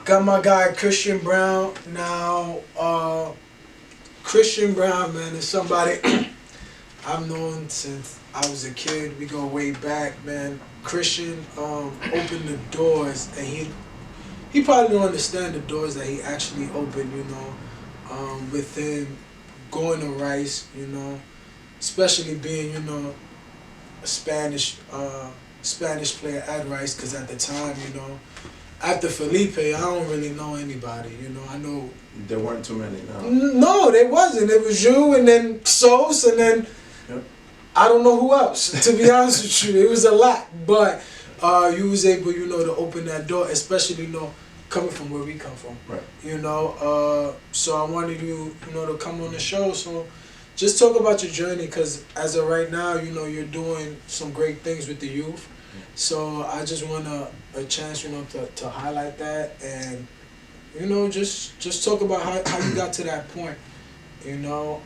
Got my guy Christian Brown. Now, Christian Brown, man, is somebody I've known since I was a kid. We go way back, man. Christian opened the doors, and he probably don't understand the doors that he actually opened, you know, within going to Rice, you know, especially being, you know, a Spanish player at Rice, because at the time, you know, after Felipe, I don't really know anybody, you know. I know there weren't too many. No, there wasn't. It was you, and then Sos, and then I don't know who else. To be honest with you, it was a lot, but you was able, you know, to open that door, especially, you know, coming from where we come from. Right. You know, so I wanted you, you know, to come on the show. So just talk about your journey, because as of right now, you know, you're doing some great things with the youth. So I just want a chance, you know, to highlight that, and, you know, just talk about how you got to that point, you know,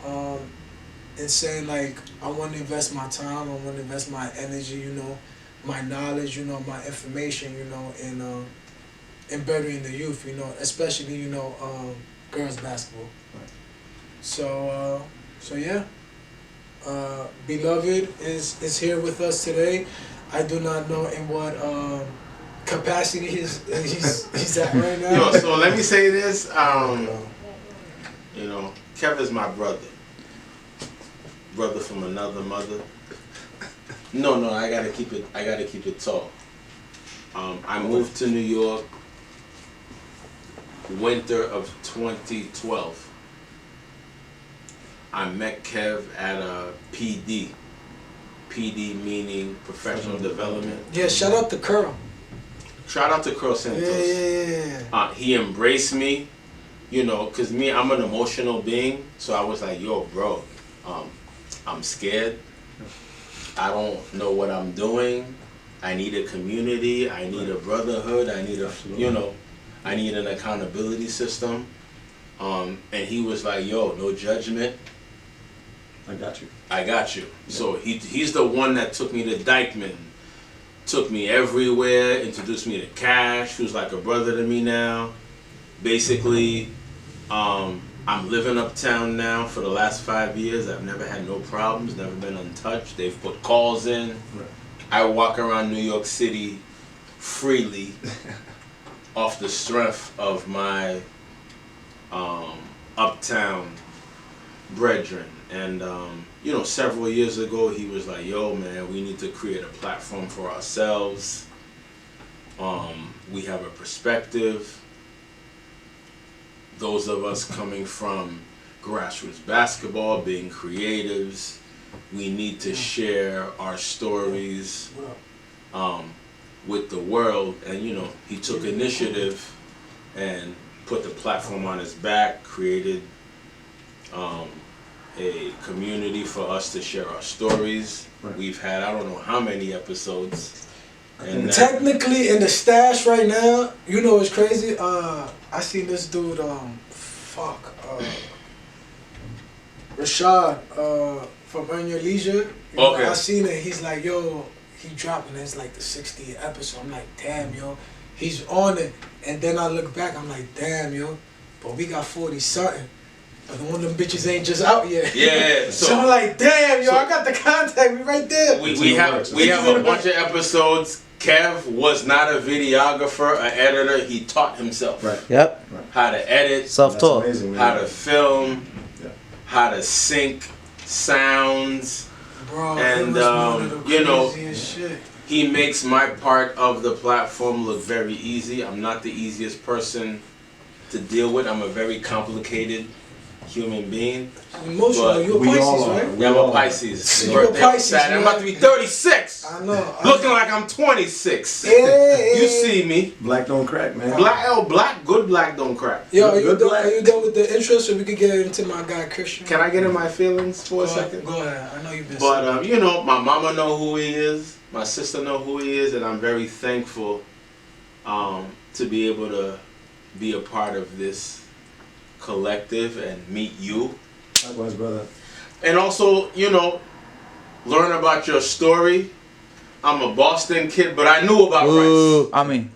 and saying, like, I want to invest my time, I want to invest my energy, you know, my knowledge, you know, my information, you know, in bettering the youth, you know, especially, you know, girls basketball. Right. So yeah, Beloved is here with us today. I do not know in what capacity he's at right now. Yo, so let me say this. You know, Kev is my brother. Brother from another mother. No, I gotta keep it tall. I moved to New York winter of 2012. I met Kev at a PD. PD meaning professional development. Yeah, shout out to Curl. Shout out to Curl Santos. Yeah. He embraced me, you know, because I'm an emotional being. So I was like, yo, bro, I'm scared. I don't know what I'm doing. I need a community. I need a brotherhood. I need I need an accountability system. And he was like, yo, no judgment. I got you. Yeah. So he's the one that took me to Dykeman, took me everywhere, introduced me to Cash, who's like a brother to me now. Basically, I'm living uptown now for the last 5 years. I've never had no problems, never been untouched. They've put calls in. Right. I walk around New York City freely off the strength of my uptown brethren. And, you know, several years ago, he was like, yo, man, we need to create a platform for ourselves. We have a perspective. Those of us coming from grassroots basketball, being creatives, we need to share our stories with the world. And, you know, he took initiative and put the platform on his back, created a community for us to share our stories. Right. We've had, I don't know how many episodes. And technically in the stash right now, you know what's crazy? I seen this dude, Rashad, from Earn Your Leisure. Okay. I seen it, he's like, yo, he dropping it, it's like the 60th episode. I'm like, damn, yo, he's on it. And then I look back, I'm like, damn, yo, but we got 40 something. But one of them bitches ain't just out yet. Yeah. So I'm like, damn, yo, I got the contact. We right there. We have a bunch of episodes. Kev was not a videographer, an editor. He taught himself. Right. Yep. How to edit. Self-taught. How to film. Yeah. How to sync sounds. Bro, and you know, shit. He makes my part of the platform look very easy. I'm not the easiest person to deal with. I'm a very complicated human being. Emotional. You're a Pisces, right? Yeah, I'm a Pisces. You're a Pisces. I'm about to be 36. I know. Looking like I'm 26. Yeah. You see me. Black don't crack, man. Good black don't crack. Yo, are you done with the intro so we can get into my guy Christian? Can I get in my feelings for a second? Go ahead. I know you've been. But you know, my mama know who he is. My sister know who he is, and I'm very thankful to be able to be a part of this collective and meet you. Likewise, brother. And also, you know, learn about your story. I'm a Boston kid, but I knew about Rice. I mean,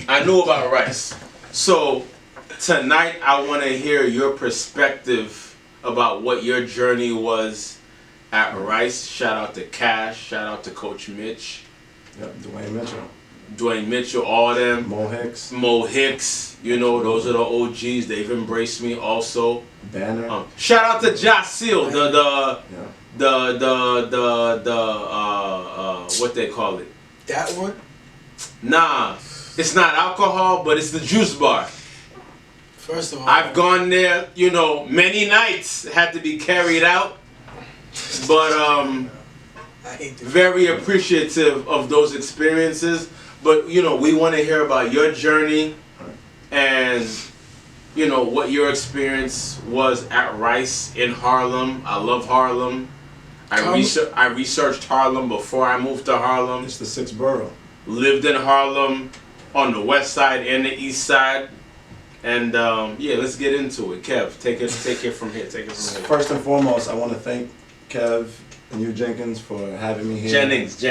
I knew about Rice. So tonight I want to hear your perspective about what your journey was at Rice. Shout out to Cash. Shout out to Coach Mitch. Yep, Dwayne Mitchell, all them. Mo Hicks. You know, those are the OGs. They've embraced me also. Banner. Shout out to Josh Seal, what they call it? That one? Nah, it's not alcohol, but it's the juice bar. First of all, I've gone there, you know, many nights had to be carried out, but very appreciative of those experiences. But you know, we want to hear about your journey and you know what your experience was at Rice in Harlem. I love Harlem. I researched Harlem before I moved to Harlem. It's the sixth borough. Lived in Harlem on the west side and the east side. And yeah, let's get into it. Kev, take it from here. First and foremost, I want to thank Kev and you, Jenkins, for having me here. Jennings.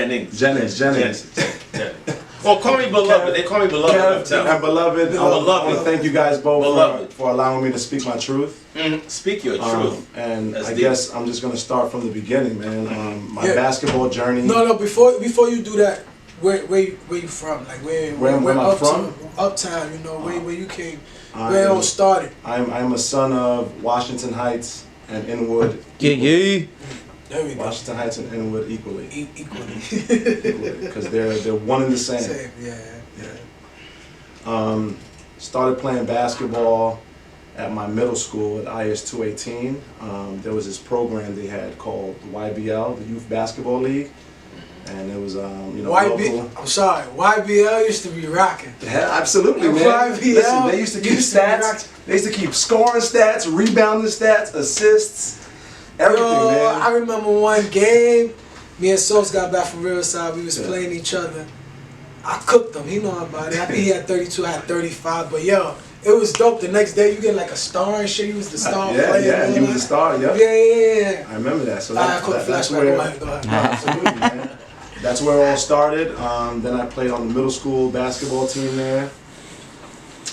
Well, call me Beloved. They call me Beloved. Kev and Beloved. I want to thank you guys both for allowing me to speak my truth. Speak your truth. And I guess I'm just going to start from the beginning, man. My basketball journey. No, before you do that, where you from? Like where I'm from? Uptown, you know, where you came, where it all started. I'm a son of Washington Heights and Inwood. There we go. Washington Heights and Inwood equally. Equally. Because they're one and the same. Started playing basketball at my middle school at IS 218. There was this program they had called the YBL, the Youth Basketball League. And it was, local. I'm sorry, YBL used to be rocking. Yeah, absolutely, man. YBL Listen, they used to keep stats. They used to keep scoring stats, rebounding stats, assists, everything, man. I remember one game, me and Sos got back from Riverside. We was playing each other. I cooked him. He know about it. I think he had 32, I had 35. But yo, it was dope. The next day, you get like a star and shit. You was the star player. Yeah, he was the star. Yeah. Yeah. I remember that. So that's where. Go ahead. Absolutely, man. That's where it all started. Then I played on the middle school basketball team there.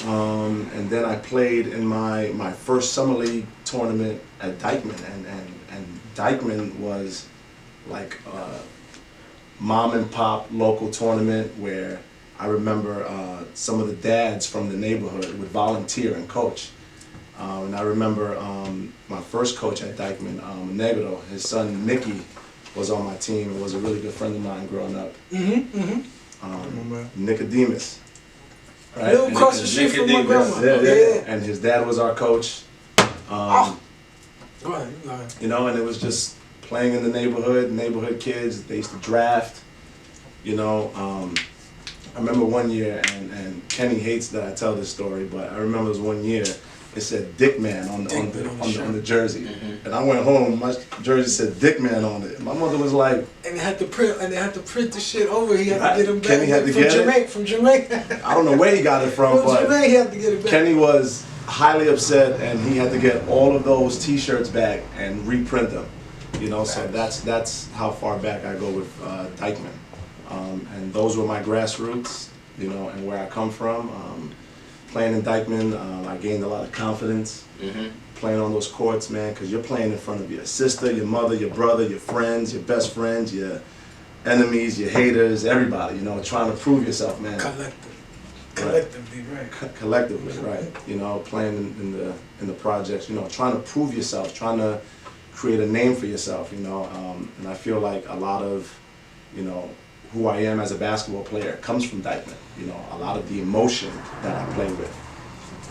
And then I played in my first summer league tournament at Dykeman. And Dykeman was like a mom and pop local tournament where I remember some of the dads from the neighborhood would volunteer and coach. And I remember my first coach at Dykeman, Negro, his son Nicky, was on my team and was a really good friend of mine growing up. Nicodemus. Right? Little across the street from my grandma. Yeah. And his dad was our coach. Go ahead. You know, and it was just playing in the neighborhood kids. They used to draft. You know, I remember one year, and Kenny hates that I tell this story, but I remember it was one year. It said Dick Man on the jersey, and I went home. My jersey said Dick Man on it. My mother was like, and they had to print the shit over. He had to get him back. Kenny had to get it from Jamaica. I don't know where he got it from, but Jamaica, he had to get it back. Kenny was highly upset, and he had to get all of those T-shirts back and reprint them. You know, so that's how far back I go with Dykeman, and those were my grassroots. You know, and where I come from. Playing in Dykeman, I gained a lot of confidence. Playing on those courts, man, because you're playing in front of your sister, your mother, your brother, your friends, your best friends, your enemies, your haters, everybody. You know, trying to prove yourself, man. Collectively, right. Collectively, right. You know, playing in the projects. You know, trying to prove yourself, trying to create a name for yourself. You know, and I feel like a lot of, you know, who I am as a basketball player comes from Dykeman. You know, a lot of the emotion that I play with.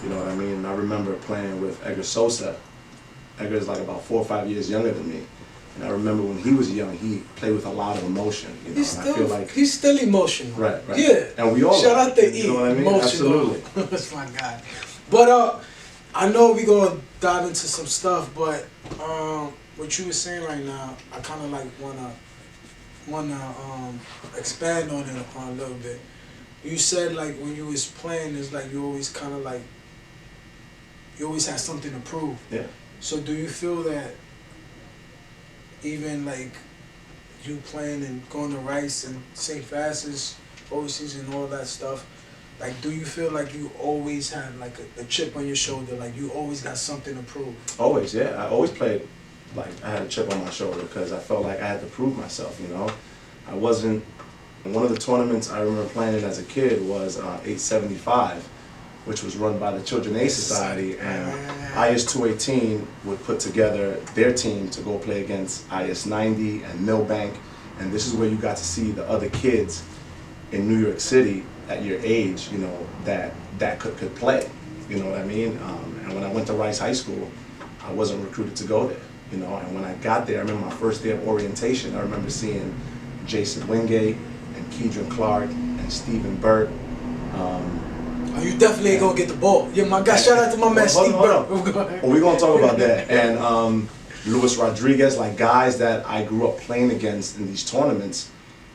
You know what I mean? And I remember playing with Edgar Sosa. Edgar is like about 4 or 5 years younger than me. And I remember when he was young, he played with a lot of emotion. You know, I feel like he's still emotional. Right. Yeah. And we all shout out to E. You know what I mean? Emotional. Absolutely. That's my guy. But I know we gonna dive into some stuff, but what you were saying right now, I kind of like wanna expand on it a little bit. You said like when you was playing, it's like you always kind of like you always had something to prove. Yeah. So do you feel that even like you playing and going to Rice and St. Francis overseas and all that stuff, Like, do you feel like you always had like a chip on your shoulder? Like you always got something to prove? Always, yeah. I always played like I had a chip on my shoulder because I felt like I had to prove myself, you know. I wasn't, one of the tournaments I remember playing in as a kid was 875, which was run by the Children Aid Society, and IS 218 would put together their team to go play against IS 90 and Millbank, and this is where you got to see the other kids in New York City at your age, you know, that could play, you know what I mean? And when I went to Rice High School, I wasn't recruited to go there, you know, and when I got there, I remember my first day of orientation, I remember seeing Jason Wingate and Keedron Clark and Stephen Burt. Oh, you definitely ain't gonna get the ball. Yeah, my guy, shout out to my man Steve Burt. Well, we're gonna talk about that. And Luis Rodriguez, like guys that I grew up playing against in these tournaments,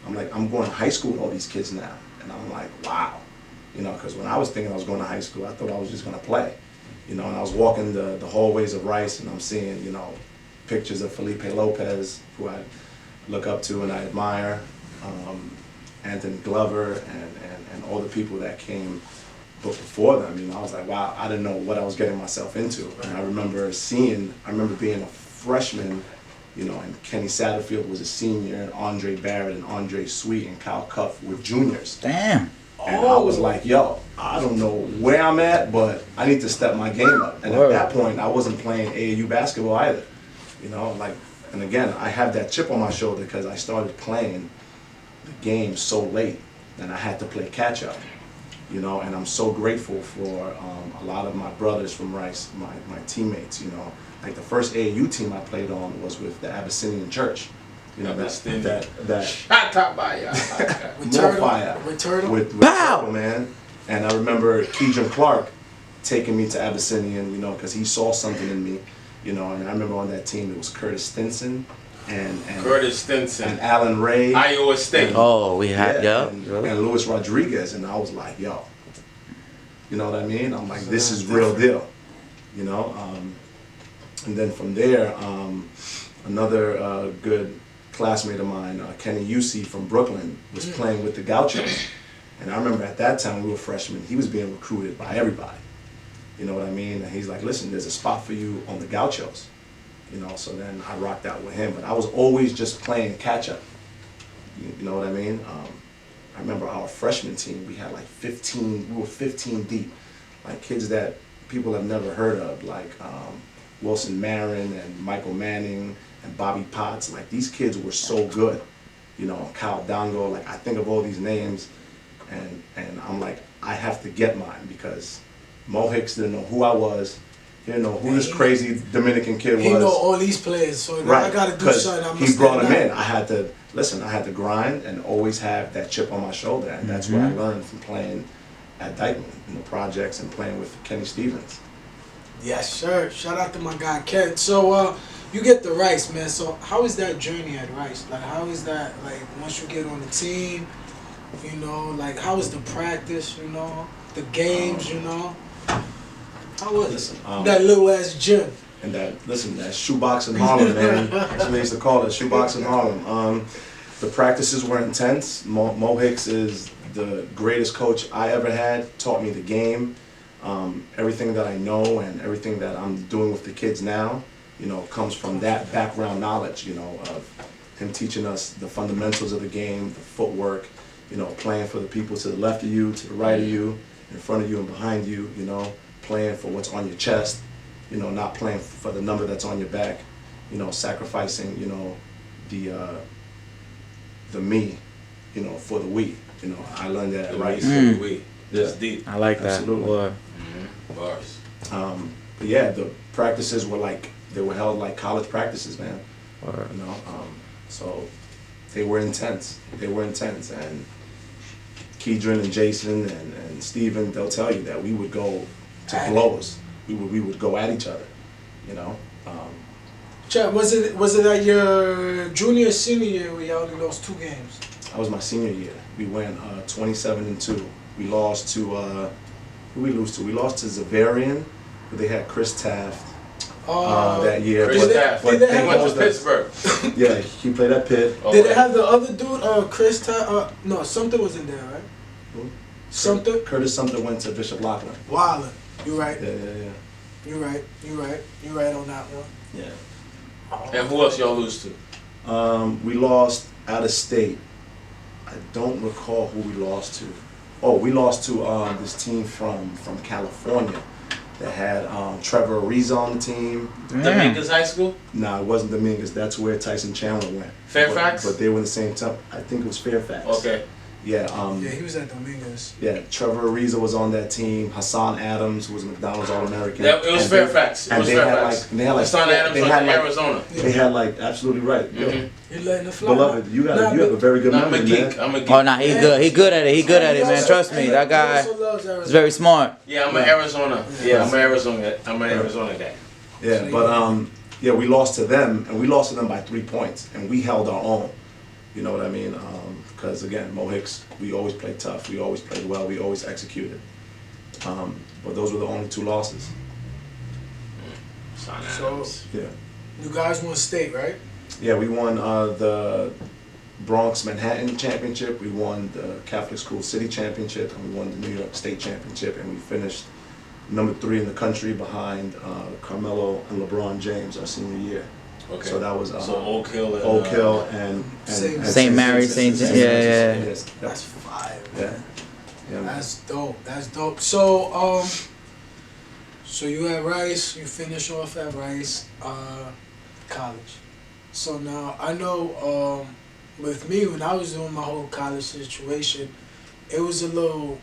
I'm like, I'm going to high school with all these kids now. And I'm like, wow. You know, because when I was thinking I was going to high school, I thought I was just going to play. You know, and I was walking the hallways of Rice and I'm seeing, you know, pictures of Felipe Lopez, who I look up to and I admire, Anthony Glover, and all the people that came before them. You know, I was like, wow, I didn't know what I was getting myself into. And I remember being a freshman, you know, and Kenny Satterfield was a senior, and Andre Barrett and Andre Sweet and Kyle Cuff were juniors. Damn. And I was like, yo, I don't know where I'm at, but I need to step my game up. And at that point, I wasn't playing AAU basketball either. You know, like, and again, I have that chip on my shoulder because I started playing the game so late, and I had to play catch up. You know, and I'm so grateful for a lot of my brothers from Rice, my teammates, you know. Like the first AAU team I played on was with the Abyssinian Church. You know, that Shut up by y'all. more fire. With Turtle? With Turtle, man. And I remember Keedron Clark taking me to Abyssinian, you know, because he saw something in me, you know, and I remember on that team it was Curtis Stinson and Alan Ray. Iowa State. We had, and Luis Rodriguez, and I was like, yo, you know what I mean? I'm like, this is real deal, you know? And then from there, another good classmate of mine, Kenny Usey from Brooklyn, was playing with the Gauchos. And I remember at that time, we were freshmen, he was being recruited by everybody. You know what I mean? And he's like, listen, there's a spot for you on the Gauchos. You know, so then I rocked out with him. But I was always just playing catch up. You know what I mean? I remember our freshman team, we had like 15, we were 15 deep. Like kids that people have never heard of, like Wilson Marin and Michael Manning and Bobby Potts. Like these kids were so good. You know, Kyle Dongo, like I think of all these names and I'm like, I have to get mine because Mo Hicks didn't know who I was. He didn't know who this crazy Dominican kid was. He know all these players, so I gotta do something. He brought him in. I had to grind and always have that chip on my shoulder, and that's what I learned from playing at Dykeman in the projects and playing with Kenny Stevens. Yes, sir. Shout out to my guy Ken. So you get the Rice, man. So how is that journey at Rice? Like how is that, like once you get on the team, you know, like how is the practice, you know, the games, you know? How was it? That little ass gym. And that shoebox in Harlem, man. That's what they used to call it, shoebox in Harlem. The practices were intense. Mo Hicks is the greatest coach I ever had, taught me the game. Everything that I know and everything that I'm doing with the kids now, you know, comes from that background knowledge, you know, of him teaching us the fundamentals of the game, the footwork, you know, playing for the people to the left of you, to the right of you, in front of you and behind you, you know, playing for what's on your chest, you know, not playing for the number that's on your back, you know, sacrificing, you know, the me, you know, for the we. You know, I learned that at Rice. For the we. That's deep. I like that. Absolutely. Bars. But yeah, the practices were like, they were held like college practices, man. You know, so they were intense. They were intense. And Keedron and Jason and Steven, they'll tell you that we would go to blows. We would go at each other, you know. Chad, was it at your junior senior year where you only lost 2 games? That was my senior year. We went 27-2. We lost to who we lose to? We lost to Zavarian, but they had Chris Taft that year. Chris Taft. Did they went to Pittsburgh. Yeah, he played at Pitt. Did they have the other dude, Chris Taft? No, something was in there, right? Who? Sumter? Curtis Sumter went to Bishop Loughlin. Wildin'. You right. Yeah. You right. You right on that one. Yeah. And who else y'all lose to? We lost out of state. I don't recall who we lost to. Oh, we lost to this team from California that had Trevor Ariza on the team. Dominguez High School? No, it wasn't Dominguez. That's where Tyson Chandler went. Fairfax? But they were in the same time. I think it was Fairfax. Okay. Yeah. Yeah, he was at Dominguez. Yeah, Trevor Ariza was on that team. Hassan Adams, who was a McDonald's All-American. It was Fairfax. They had like Hassan Adams they was had in like, Arizona. They had like absolutely right. Mhm. You're letting it fly. Beloved, you have a very good I'm a memory, geek. man. I'm a geek. Oh, nah, he good. He good at it. He good at it, man. Trust me, that guy is very smart. Yeah, I'm an Arizona. Yeah, I'm an Arizona guy. Yeah, but yeah, we lost to them, and we lost to them by 3 points, and we held our own. You know what I mean? Because again, Mo Hicks, we always played tough. We always played well. We always executed. But those were the only 2 losses. So, Yeah. you guys won state, right? Yeah, we won the Bronx Manhattan Championship. We won the Catholic School City Championship, and we won the New York State Championship, and we finished number 3 in the country behind Carmelo and LeBron James our senior year. Okay. So that was so Oak Hill and St. Mary's, St. James. Yeah. Yes, That's fire, yeah. man. Yeah, man. That's dope. That's dope. So, so you at Rice, you finish off at Rice, college. So now I know, with me when I was doing my whole college situation, it was a little.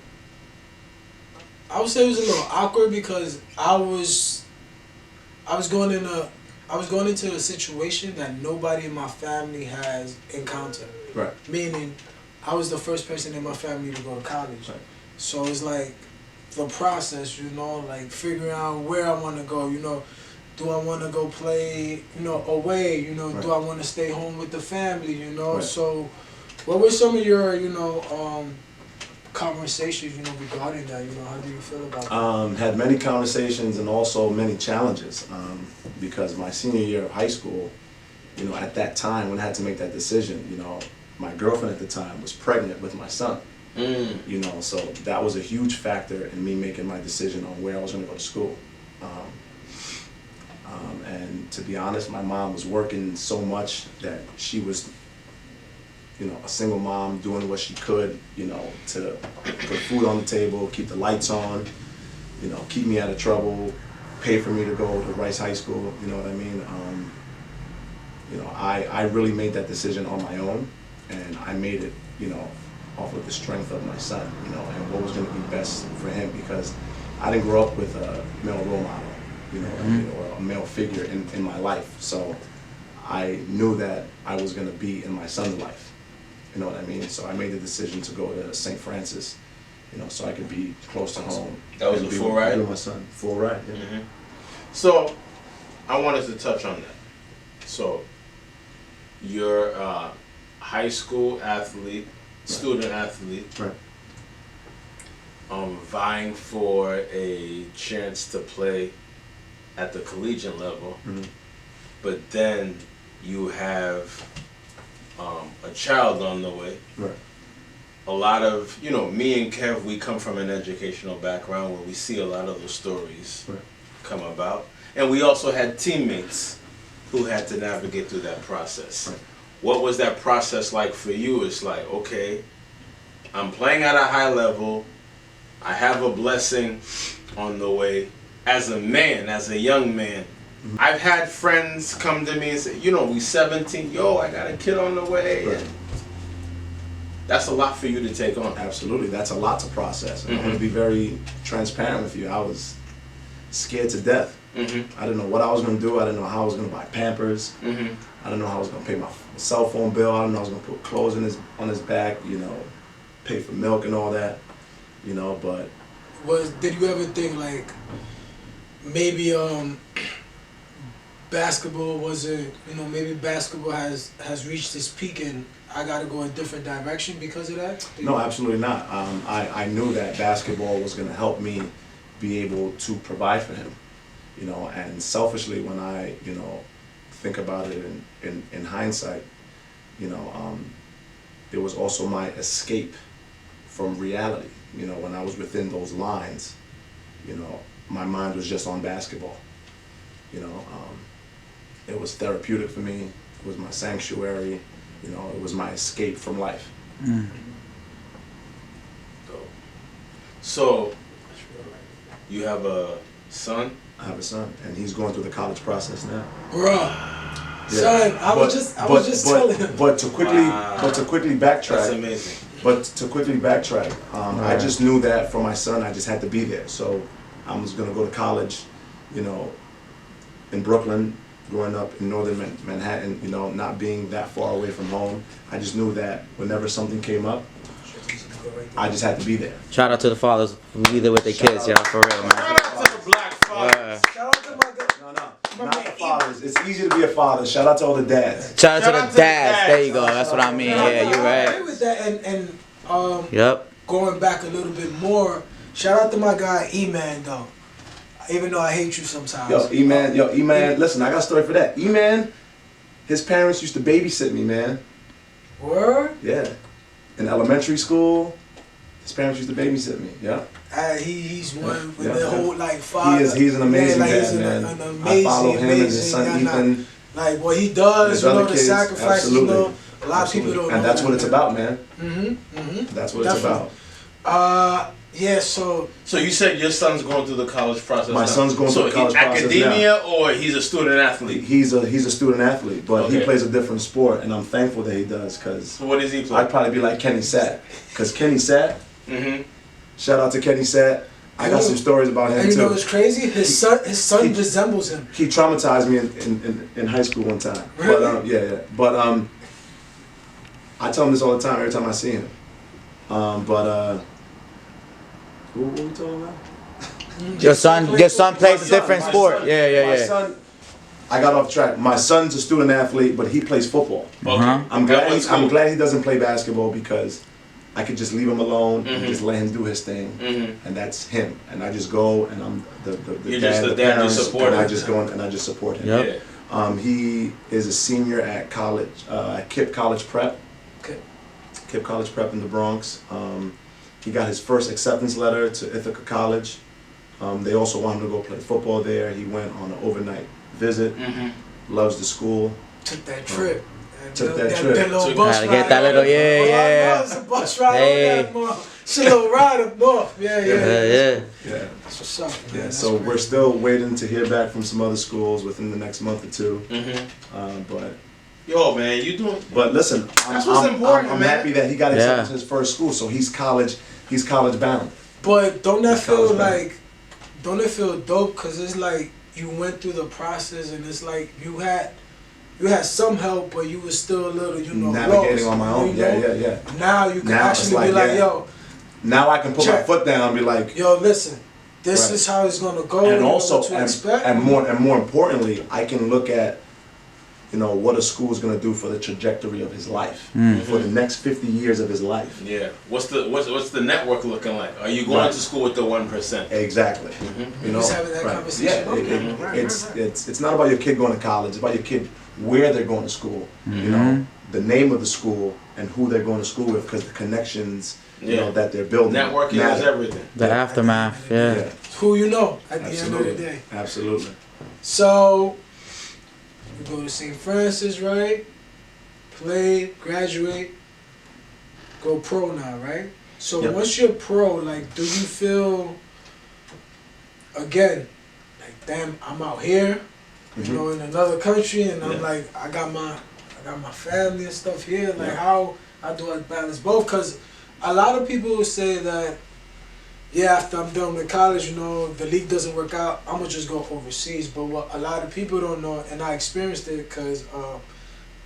I would say it was a little awkward because I was going into a situation that nobody in my family has encountered. Right. Meaning, I was the first person in my family to go to college. Right. So it's like the process, you know, like figuring out where I want to go, you know. Do I want to go play, you know, away, you know, Right. do I want to stay home with the family, you know? Right. So what were some of your, you know, conversations, you know, regarding that, you know, how do you feel about that? Had many conversations and also many challenges because my senior year of high school, you know, at that time when I had to make that decision, you know, my girlfriend at the time was pregnant with my son. You know, so that was a huge factor in me making my decision on where I was going to go to school. And to be honest, my mom was working so much that she was, you know, a single mom doing what she could, you know, to put food on the table, keep the lights on, you know, keep me out of trouble, pay for me to go to Rice High School, you know what I mean? You know, I really made that decision on my own, and I made it, you know, off of the strength of my son, you know, and what was going to be best for him, because I didn't grow up with a male role model, you know, what I mean, or a male figure in my life. So I knew that I was going to be in my son's life, you know what I mean? So I made the decision to go to St. Francis, you know, so I could be close to home. That was and a be full with- ride? with my son. Full ride, yeah. Mm-hmm. So, I wanted to touch on that. So, you're a high school athlete, student athlete, Right. vying for a chance to play at the collegiate level, Mhm. but then you have a child on the way. Right. A lot of, you know, me and Kev, we come from an educational background where we see a lot of those stories Right. come about. And we also had teammates who had to navigate through that process. Right. What was that process like for you? It's like, okay, I'm playing at a high level. I have a blessing on the way. As a man, as a young man, I've had friends come to me and say, you know, we 17, yo, I got a kid on the way. Right. And that's a lot for you to take on. Absolutely, that's a lot to process. And I'm going Mhm. to be very transparent with you. I was scared to death. Mm-hmm. I didn't know what I was going to do. I didn't know how I was going to buy Pampers. Mm-hmm. I didn't know how I was going to pay my cell phone bill. I didn't know I was going to put clothes on his back, you know, pay for milk and all that, you know, but... Did you ever think like maybe basketball wasn't, you know, maybe basketball has reached its peak and I gotta go a different direction because of that? No, absolutely not. I knew that basketball was going to help me be able to provide for him, you know, and selfishly when I, you know, think about it in hindsight, you know, it was also my escape from reality. You know, when I was within those lines, you know, my mind was just on basketball. You know, it was therapeutic for me. It was my sanctuary. You know, it was my escape from life. Mm. So, you have a son? I have a son, and he's going through the college process now. Bruh. Son, I was just telling him. But to quickly backtrack. That's amazing. But to quickly backtrack, I just knew that for my son, I just had to be there. So I was gonna go to college, you know, in Brooklyn, growing up in northern Manhattan, you know, not being that far away from home. I just knew that whenever something came up, I just had to be there. Shout out to the fathers who be there with their kids, y'all, for real, man. Shout out to the black fathers. Shout out to my guy. No, not the fathers. It's easy to be a father. Shout out to all the dads. Shout out to the dads. There you go. That's what I mean. Yeah, you're I agree right. with that, and Yep. going back a little bit more, shout out to my guy E-Man though. Even though I hate you sometimes. Yo, E-Man, listen, I got a story for that. E-Man, his parents used to babysit me, man. Word? Yeah. In elementary school, his parents used to babysit me, yeah. He's one with the whole like father. He's an amazing like, dad, man. I follow him and his son Ethan. Like what he does, you know, the sacrifices, you know. A lot of people don't know. And that's what it's about, man. That's what it's about. Yeah, so you said your son's going through the college process. My son's going through the college process academia, or he's a student athlete? He's a student athlete, but he plays a different sport, and I'm thankful that he does, because So what does he play? I'd probably be like Kenny Satt, because Kenny Satt, shout out to Kenny Satt. I got some stories about him and too. you know what's crazy? His son resembles him. He traumatized me in high school one time. Really? But But I tell him this all the time every time I see him. What were we talking about? Your son plays a different sport. My Yeah. son, I got off track. My son's a student athlete, but he plays football. Okay. I'm glad he doesn't play basketball, because I could just leave him alone and just let him do his thing, and that's him. And I just go, and I'm the dad, the parents, and I just go and I just support him. Yep. He is a senior at college, at KIPP College Prep. Okay. KIPP College Prep in the Bronx. He got his first acceptance letter to Ithaca College. They also want him to go play football there. He went on an overnight visit. Loves the school. Took that trip. Took that trip. That little bus ride. Get that little, yeah. It's a bus ride on that mother. It's a little ride up north. Yeah. Yeah. That's what's up, man. Yeah. That's So great. we're still waiting to hear back from some other schools within the next month or two. But Yo, man, you doing? But listen, That's what's important, I'm man. happy that he got accepted to his first school, so he's college bound. But don't that He's college feel bound. like, don't it feel dope? Cause it's like you went through the process, and it's like you had some help, but you was still a little, Navigating lost, on my own. you know? Yeah. Now you can Now it's actually be like, like, yo, Now I can put my Check. foot down and be like, yo, listen, this Right. is how it's gonna go. and you know also, what to expect. and more importantly, I can look at, what a school is going to do for the trajectory of his life, for the next 50 years of his life. Yeah. What's the network looking like? Are you going to school with the 1%? Exactly. You was having that conversation. Yeah, Okay. it's not about your kid going to college. It's about your kid where they're going to school. You know, the name of the school and who they're going to school with, because the connections that they're building. Networking is matter. everything. The aftermath, yeah. It's who you know at the Absolutely. end of the day. Absolutely. So you go to St. Francis, right? Play, graduate, go pro now, right? So Yep. once you're pro, like, do you feel again, like, damn, I'm out here, in another country, and I'm like, I got my family and stuff here. Like, how do I balance both? Because a lot of people will say that, after I'm done with college, the league doesn't work out, I'm gonna just go overseas. But what a lot of people don't know, and I experienced it because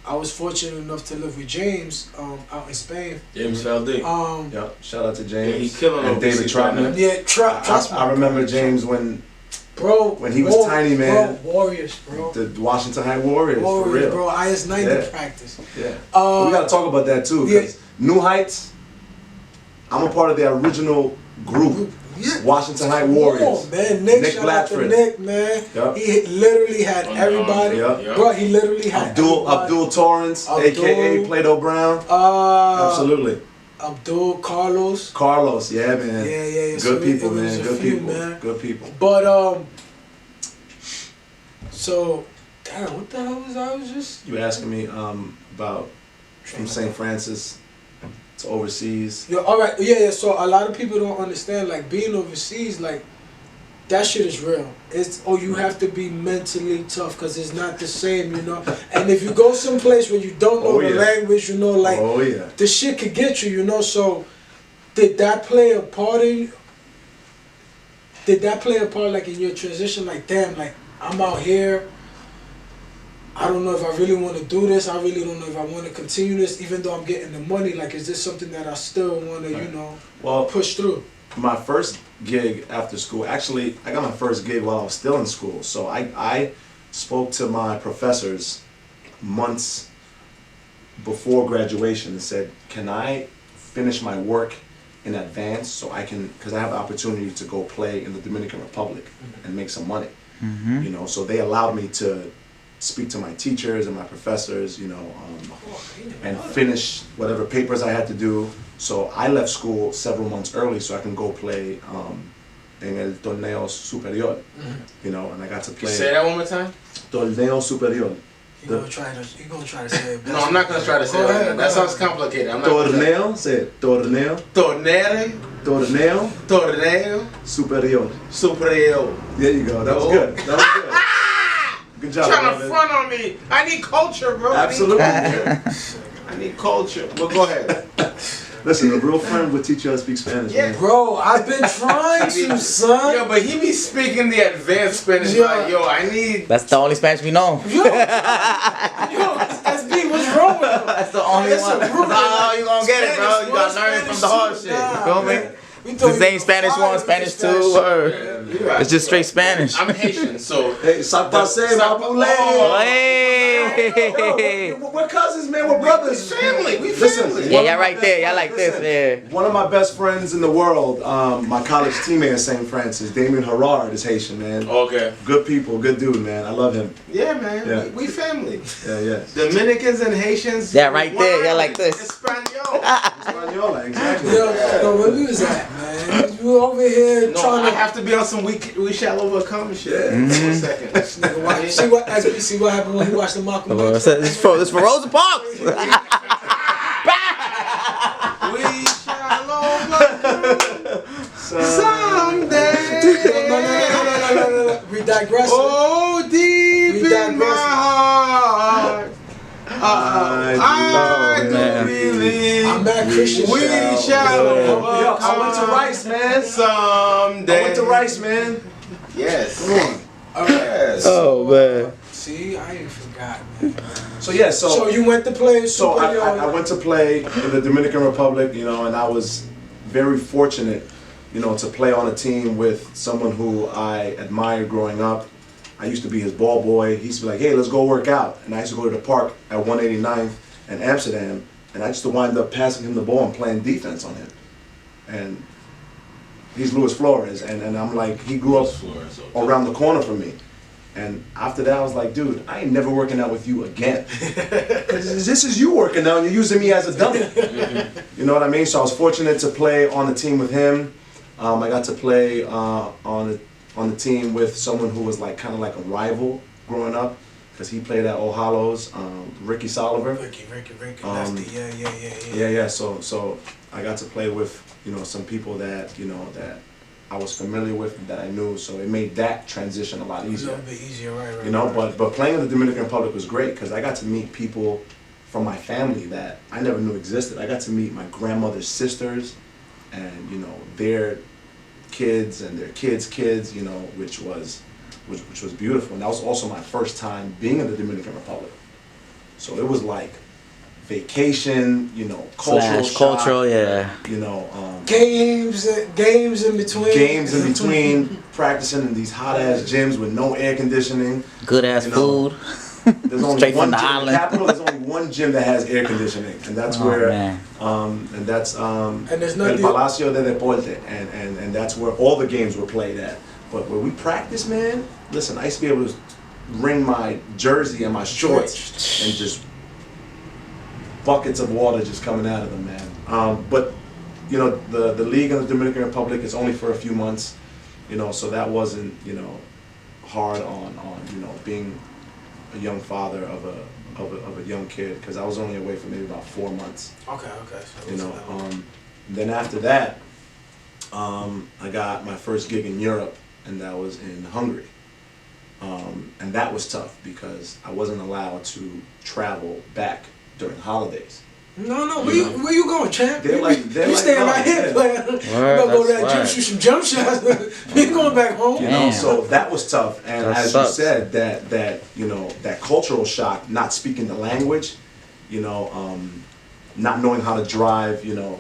I was fortunate enough to live with James out in Spain. James Feldy. Shout out to James. Yeah, he killing and David overseas, Trotman. Yeah, trust me. I remember James when he was tiny, man. Bro, Warriors, bro. The Washington High Warriors, for real. Bro, IS-90 Yeah. practice. Yeah. But we gotta talk about that too, because New Heights, I'm a part of the original group. Yeah. Washington High Warriors. Oh man, Nick shout Blatchford. out to Nick, man. Yep. He literally had everybody. Yep. Bro, he literally had everybody. Abdul Torrance, Abdul. aka Plato Brown. Absolutely. Abdul, Carlos. Carlos, yeah, man. Yeah. Good So people, it was man. a Good few, people. man. Good people. But so, damn, what the hell was I was just? You were asking me about from St. Francis to overseas. Yeah, all right, yeah. So a lot of people don't understand, like being overseas, like that shit is real. You have to be mentally tough because it's not the same, you know. And if you go someplace where you don't know the language, you know, like the shit could get you, you know. So did that play a part in? Did that play a part, like in your transition? Like, damn, like I'm out here. I don't know if I really want to do this. I really don't know if I want to continue this, even though I'm getting the money. Like, is this something that I still want to, you know, push through? My first gig after school, actually, I got my first gig while I was still in school. So I spoke to my professors months before graduation and said, can I finish my work in advance so I can, because I have the opportunity to go play in the Dominican Republic and make some money. You know, so they allowed me to speak to my teachers and my professors, you know, and finish whatever papers I had to do. So I left school several months early so I can go play en el torneo superior, you know, and I got to play. Say that one more time. Torneo superior. You gonna try to say it. No, I'm not gonna try to say it. That sounds complicated. I'm not Torneo, say it. Torneo. Torneo. Torneo. Torneo. Superior. Superior. There you go. That was good. That was good. Good job. Trying to front on me. I need culture, bro. Absolutely. I need culture. Well, go ahead. Listen, a real friend would teach you how to speak Spanish. Yeah. Man. Bro, I've been trying to, son. Yo, but he be speaking the advanced Spanish. Yeah. Like, yo, I need. That's the only Spanish we know. Yo, SB, what's wrong with him? That's the only one. That's how you gonna get it, bro. You gotta learn it from the hard shit. You feel me? The same Spanish 1, Spanish 2, or it's just straight Spanish. I'm Haitian, so. Hey, Sapase, Mapule. Hey. We're cousins, man. We're brothers. We family. We Listen, family. Yeah, y'all right there. Y'all like this, yeah. One of my best friends in the world, my college teammate at St. Francis, Damien Herrard, is Haitian, man. Okay. Good people, good dude, man. I love him. Yeah, man. Yeah. We family. Yeah. Dominicans and Haitians. Yeah, right there. Y'all like this. Espanol. Española, exactly. Yo, where we was at, man? You over here No, trying I to have to be on some we shall overcome shit. For a second. nigga, watch, see what happened when he watched the Malcolm X. This for Rosa Parks. We shall overcome someday. No. We digress. Oh, deep We in digress. my heart, I do man. believe I'm mad Christian. we shall Yo, overcome I went to Rice, man. someday. I went to Rice, man. Yes. Come on. Yes. Oh man. See, I ain't forgot, man. So yeah, So you went to play So Super I went to play in the Dominican Republic, you know, and I was very fortunate, you know, to play on a team with someone who I admired growing up. I used to be his ball boy. He used to be like, hey, let's go work out. And I used to go to the park at 189th in Amsterdam, and I used to wind up passing him the ball and playing defense on him. And he's Luis Flores, and I'm like, he grew up around the corner from me. And after that, I was like, dude, I ain't never working out with you again. Because this is you working out, and you're using me as a dummy. You know what I mean? So I was fortunate to play on the team with him. I got to play on the team with someone who was like kind of like a rival growing up, because he played at All Hallows, Ricky Soliver. Ricky, lefty, yeah. Yeah. So I got to play with, you know, some people that, you know, that I was familiar with and that I knew, so it made that transition a lot A easier. little bit easier, right. You know, but playing in the Dominican Republic was great because I got to meet people from my family that I never knew existed. I got to meet my grandmother's sisters, and you know, their kids and their kids, you know, which was beautiful. And that was also my first time being in the Dominican Republic. So it was like vacation, you know, Cultural, yeah. you know, Games in between. practicing in these hot ass gyms with no air conditioning. Good ass You know, food. There's only Straight one from the gym, island. Capital, there's only one gym that has air conditioning, and that's where, man. and that's And there's El nothing. Palacio de Deporte, and that's where all the games were played at. But where we practice, man, listen, I used to be able to wring my jersey and my shorts and just buckets of water just coming out of them, man. But you know, the league in the Dominican Republic is only for a few months, you know, so that wasn't, you know, hard on you know, being a young father of a young kid, because I was only away for maybe about 4 months. Okay. So You know, then after that, I got my first gig in Europe, and that was in Hungary. And that was tough because I wasn't allowed to travel back during holidays. No, where you going, champ? They're like, you staying right here, player. You gonna go to that gym, shoot some jump shots. You ain't going back home. You know, so that was tough. And That as sucks. you said, that you know, that cultural shock, not speaking the language, you know, not knowing how to drive, you know,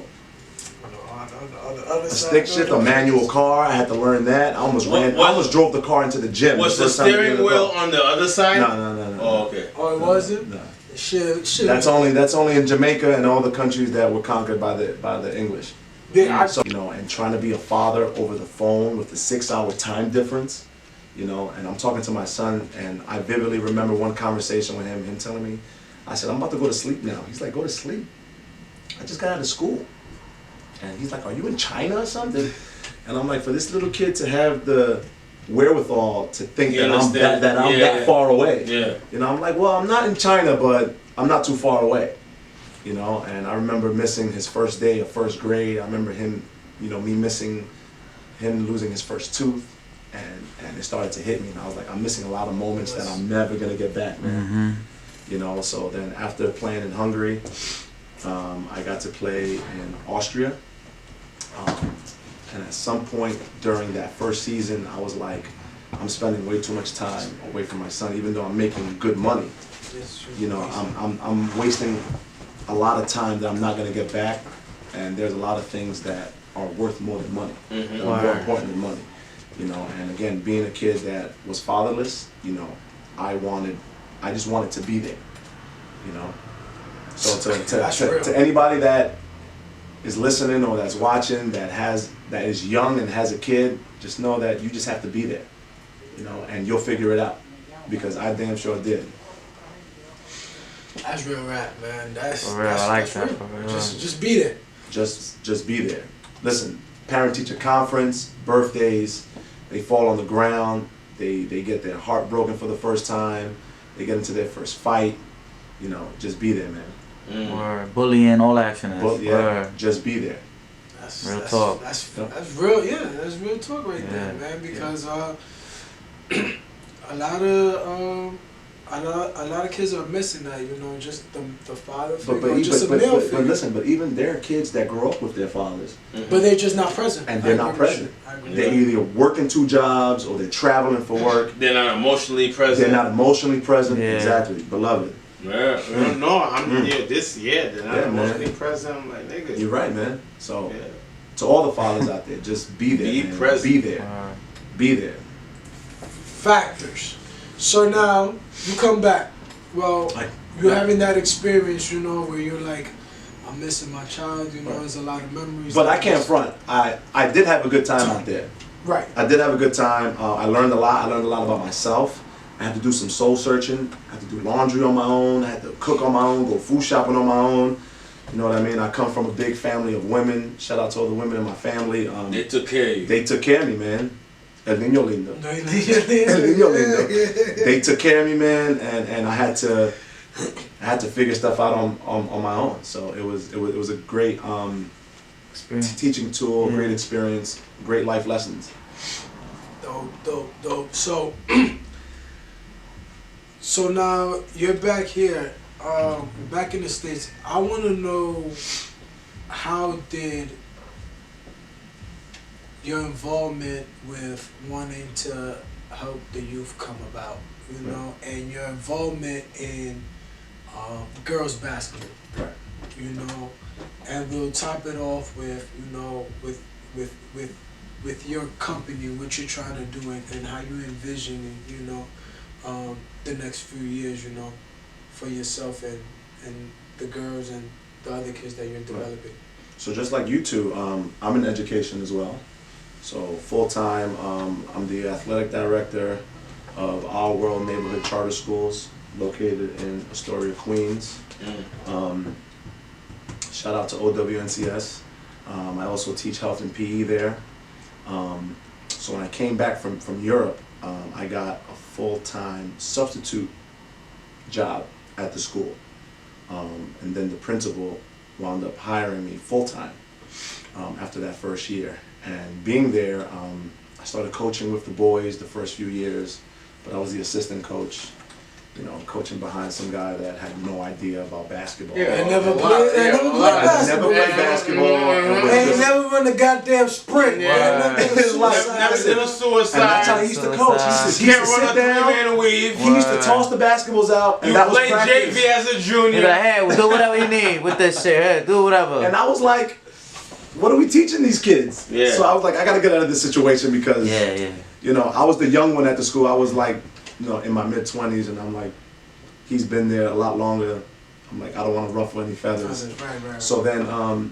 a stick shift, a manual car. I had to learn that. I almost drove the car into the gym. Was the steering wheel on the other side? No. Oh, okay. Oh, it wasn't? No. Shit. That's only in Jamaica and all the countries that were conquered by the English. Yeah, So, you know, and trying to be a father over the phone with the 6-hour time difference, you know, and I'm talking to my son, and I vividly remember one conversation with him telling me, I said, I'm about to go to sleep now. He's like, go to sleep? I just got out of school. And he's like, are you in China or something? And I'm like, for this little kid to have the wherewithal to think that I'm that far away. Yeah. You know, I'm like, well, I'm not in China, but I'm not too far away. You know, and I remember missing his first day of first grade. I remember him, you know, me missing him losing his first tooth, and it started to hit me, and I was like, I'm missing a lot of moments that I'm never gonna get back, man. Mm-hmm. You know, so then after playing in Hungary, I got to play in Austria. And at some point during that first season, I was like, I'm spending way too much time away from my son, even though I'm making good money. You know, I'm wasting a lot of time that I'm not gonna get back, and there's a lot of things that are worth more than money, that are more important than money. You know, and again, being a kid that was fatherless, you know, I just wanted to be there. You know, so to anybody that is listening or that's watching that is young and has a kid, just know that you just have to be there, you know, and you'll figure it out, because I damn sure did. That's real rap, man. That's For real, I like that. For real. Just be there. Just be there. Listen, parent-teacher conference, birthdays, they fall on the ground, they get their heart broken for the first time, they get into their first fight, you know, just be there, man. Or bullying, all action. Just be there. That's real talk. That's real. Yeah, that's real talk right there, man. Because a lot of kids are missing that. You know, just the father figure, just a male figure. But listen, but even there are kids that grow up with their fathers, but they're just not present. and they're not present. They're either working 2 jobs or they're traveling for work. They're not emotionally present. They're not emotionally present. Yeah. Exactly, beloved. Yeah, they're not emotionally present. I'm like, nigga. You're right, man. So, to all the fathers out there, just be there. Be man. present. Be there. Be there. Factors. So now you come back. Well, you're having that experience, you know, where you're like, I'm missing my child. You know, there's a lot of memories. But I can't front. I did have a good time out there. Right. I did have a good time. I learned a lot. I learned a lot about myself. I had to do some soul searching. I had to do laundry on my own. I had to cook on my own, go food shopping on my own. You know what I mean? I come from a big family of women. Shout out to all the women in my family. They took care of you. They took care of me, man. El niño lindo. El niño lindo. They took care of me, man, and I had to figure stuff out on my own. So it was a great teaching tool, great experience, great life lessons. Dope. So now you're back here, back in the States. I want to know, how did your involvement with wanting to help the youth come about, you know, and your involvement in girls basketball, you know, and we'll top it off with, you know, with your company, what you're trying to do, and how you envision, you know, the next few years, you know, for yourself and the girls and the other kids that you're developing. So just like you two, I'm in education as well. So full-time, I'm the athletic director of Our World Neighborhood Charter Schools located in Astoria, Queens. Shout out to OWNCS. I also teach health and PE there. So when I came back from Europe, I got a full-time substitute job at the school. And then the principal wound up hiring me full-time after that first year. And being there, I started coaching with the boys the first few years, but I was the assistant coach, you know, coaching behind some guy that had no idea about basketball. Yeah, I never played basketball. Ain't never run a goddamn sprint. Yeah. Never did a suicide. And that's how he used to coach. He used to sit down. He used to toss the basketballs out. You played JV as a junior. He's like, hey, do whatever you need with this shit. Hey, do whatever. And I was like, what are we teaching these kids? Yeah. So I was like, I gotta get out of this situation because, you know, I was the young one at the school. I was like, you know, in my mid-20s, and I'm like, he's been there a lot longer. I'm like, I don't want to ruffle any feathers. Right. So then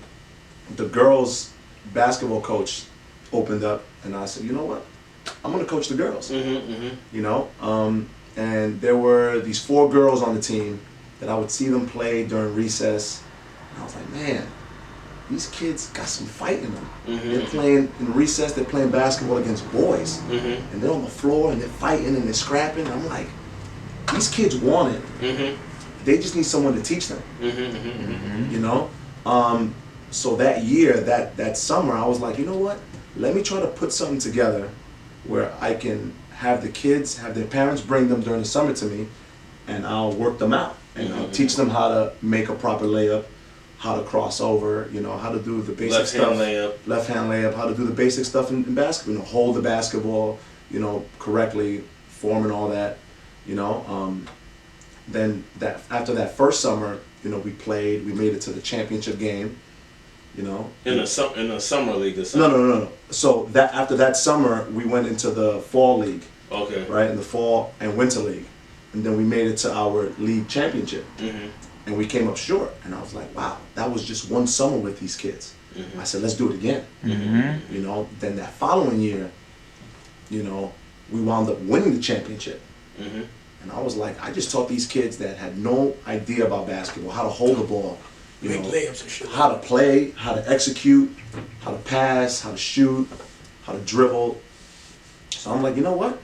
the girls' basketball coach opened up, and I said, you know what? I'm gonna coach the girls. You know, and there were these 4 girls on the team that I would see them play during recess, and I was like, man, these kids got some fight in them. They're playing in recess, they're playing basketball against boys. And they're on the floor and they're fighting and they're scrapping. I'm like, these kids want it. They just need someone to teach them. You know? So that year, that summer, I was like, you know what? Let me try to put something together where I can have the kids, have their parents bring them during the summer to me, and I'll work them out. And I'll teach them how to make a proper layup, how to cross over, you know, how to do the basic stuff. Left hand layup, how to do the basic stuff in basketball, you know, hold the basketball, you know, correctly, form and all that, you know. Then after that first summer, you know, we made it to the championship game, you know. In the summer league or something? No. So after that summer, we went into the fall league. Okay. Right, in the fall and winter league. And then we made it to our league championship. And we came up short, and I was like, wow, that was just one summer with these kids. I said, let's do it again. You know, then that following year, you know, we wound up winning the championship. And I was like, I just taught these kids that had no idea about basketball, how to hold the ball, you know, layups and shit. how to play, how to execute, how to pass, how to shoot, how to dribble. So I'm like, you know what?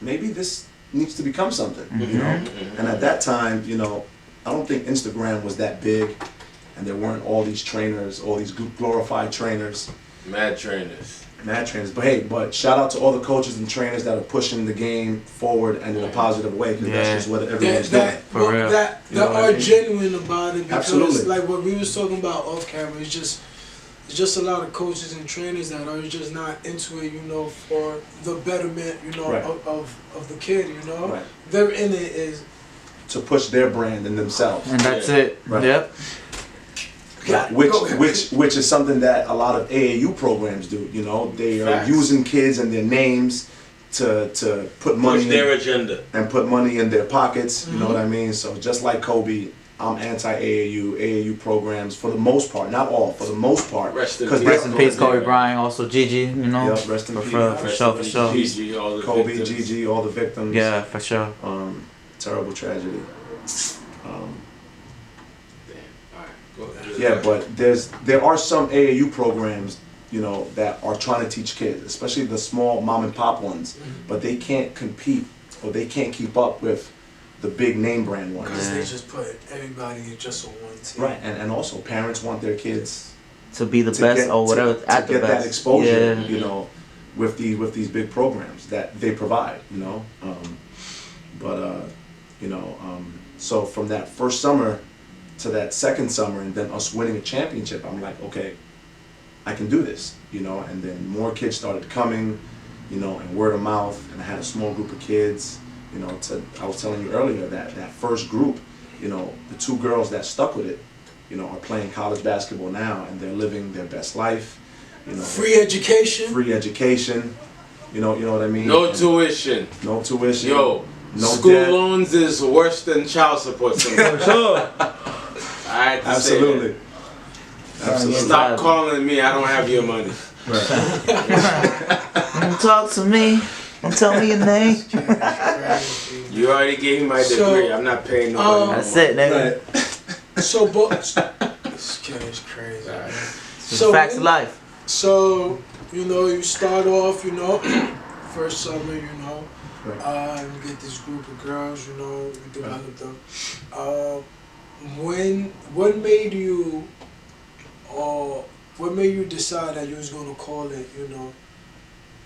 Maybe this needs to become something, you know? And at that time, you know, I don't think Instagram was that big, and there weren't all these trainers, all these glorified trainers. Mad trainers. But hey, shout out to all the coaches and trainers that are pushing the game forward and in a positive way, because that's just what everyone's doing. That are genuine about it, because Absolutely. like what we was talking about off camera, it's just a lot of coaches and trainers that are just not into it, you know, for the betterment, you know, of the kid, you know. They're in it is to push their brand and themselves. And that's it. Yep. Which is something that a lot of AAU programs do. You know, they are using kids and their names to put money push their agenda and put money in their pockets. You know what I mean? So just like Kobe, I'm anti-AAU programs for the most part, not all, for the most part. Rest in peace, Kobe Bryant, also Gigi. You know. Yep, rest in peace. For sure. Gigi, all the Kobe, victims. Gigi, all the victims. Yeah, for sure. Terrible tragedy. Go ahead. Yeah, but there are some AAU programs, you know, that are trying to teach kids, especially the small mom and pop ones, but they can't compete or they can't keep up with the big name brand ones. because they just put everybody in just on one team. Right, and also parents want their kids To be the best or whatever to at the get best. that exposure, Yeah. you know, with these big programs that they provide, you know. So from that first summer to that second summer, and then us winning a championship, I'm like, okay, I can do this, you know. And then more kids started coming, you know, and word of mouth, and I had a small group of kids, you know. I was telling you earlier that first group, you know, the 2 girls that stuck with it, you know, are playing college basketball now, and they're living their best life, you know. Free education, you know what I mean. No tuition. No tuition. Yo, no school debt. loans is worse than child support. For sure. I had to Absolutely. say that. Stop calling me. I don't have your money. Don't talk to me. Don't tell me your name. You already gave me my degree. I'm not paying no money. That's it, nigga. So, but this kid is crazy. Man. So facts of life. So, you know, you start off, you know, first summer, you know, you get this group of girls, you know, you develop them. What made you decide that you was gonna call it, you know,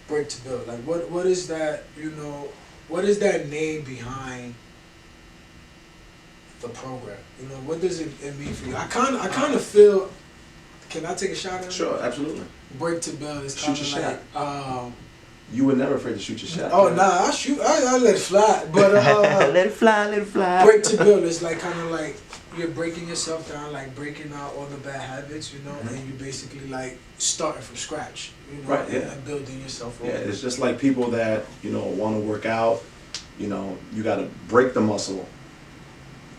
Break to Build? Like, what is that, you know, what is that name behind the program? You know, what does it mean for you? I kind of feel. Can I take a shot at it? Sure, absolutely. Break to Build is kind of like. You were never afraid to shoot your shot. Oh, nah, I shoot. I let it fly. But let it fly, let it fly. Break to Build is like kind of like you're breaking yourself down, like breaking out all the bad habits, you know, and you basically like starting from scratch, you know, right, and building yourself up. Yeah, it's just like people that, you know, want to work out, you know, you got to break the muscle